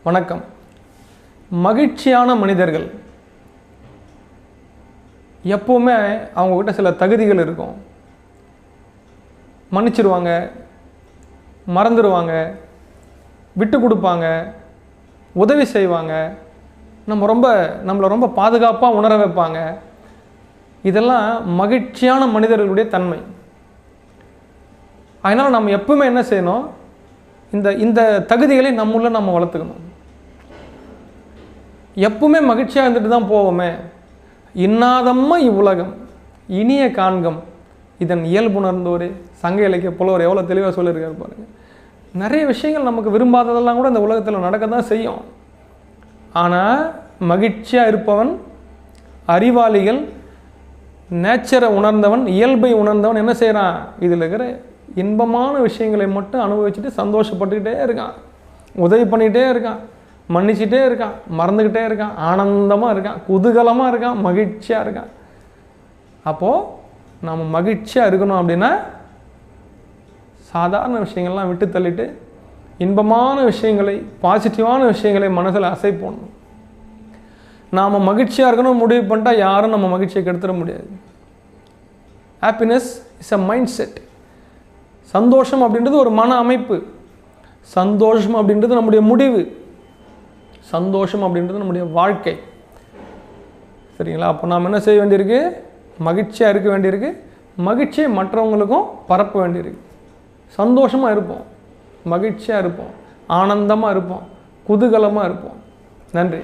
வணக்கம். மகிழ்ச்சியான மனிதர்கள் எப்போவுமே அவங்கக்கிட்ட சில தகுதிகள் இருக்கும். மன்னிச்சிருவாங்க, மறந்துடுவாங்க, விட்டு கொடுப்பாங்க, உதவி செய்வாங்க, நம்மளை ரொம்ப பாதுகாப்பாக உணர வைப்பாங்க. இதெல்லாம் மகிழ்ச்சியான மனிதர்களுடைய தன்மை. அதனால் நம்ம எப்பவுமே என்ன செய்யணும், இந்த தகுதிகளை நம்முள்ள நம்ம வளர்த்துக்கணும். எப்பவுமே மகிழ்ச்சியாக இருந்துட்டு தான் போவோமே. இன்னாதம்மா இவ்வுலகம் இனிய காண்கம் இதன் இயல்புணர்ந்தோரே. சங்க இலக்கிய புலவர் எவ்வளோ தெளிவாக சொல்லியிருக்காரு பாருங்கள். நிறைய விஷயங்கள் நமக்கு விரும்பாததெல்லாம் கூட இந்த உலகத்தில் நடக்க தான் செய்யும். ஆனால் மகிழ்ச்சியாக இருப்பவன், அறிவாளிகள், நேச்சரை உணர்ந்தவன், இயல்பை உணர்ந்தவன் என்ன செய்கிறான், இதில் இருக்கிற இன்பமான விஷயங்களை மட்டும் அனுபவிச்சுட்டு சந்தோஷப்பட்டுக்கிட்டே இருக்கான், உதவி பண்ணிக்கிட்டே இருக்கான், மன்னிச்சுட்டே இருக்கான், மறந்துக்கிட்டே இருக்கான், ஆனந்தமாக இருக்கான், குதூகலமாக இருக்கான், மகிழ்ச்சியாக இருக்கான். அப்போது நாம் மகிழ்ச்சியாக இருக்கணும் அப்படின்னா சாதாரண விஷயங்கள்லாம் விட்டு தள்ளிட்டு இன்பமான விஷயங்களை, பாசிட்டிவான விஷயங்களை மனசில் அசை போடணும். நாம் மகிழ்ச்சியாக இருக்கணும் முடிவு பண்ணிட்டா யாரும் நம்ம மகிழ்ச்சியை கெடுத்துட முடியாது. Happiness is a mind set. சந்தோஷம் அப்படின்றது ஒரு மன அமைப்பு. சந்தோஷம் அப்படின்றது நம்முடைய முடிவு. சந்தோஷம் அப்படின்றது நம்முடைய வாழ்க்கை. சரிங்களா? அப்போ நாம் என்ன செய்ய வேண்டியிருக்கு, மகிழ்ச்சியாக இருக்க வேண்டியிருக்கு. மகிழ்ச்சியை மற்றவங்களுக்கும் பரப்ப வேண்டியிருக்கு. சந்தோஷமாக இருப்போம், மகிழ்ச்சியாக இருப்போம், ஆனந்தமாக இருப்போம், குதூகலமாக இருப்போம். நன்றி.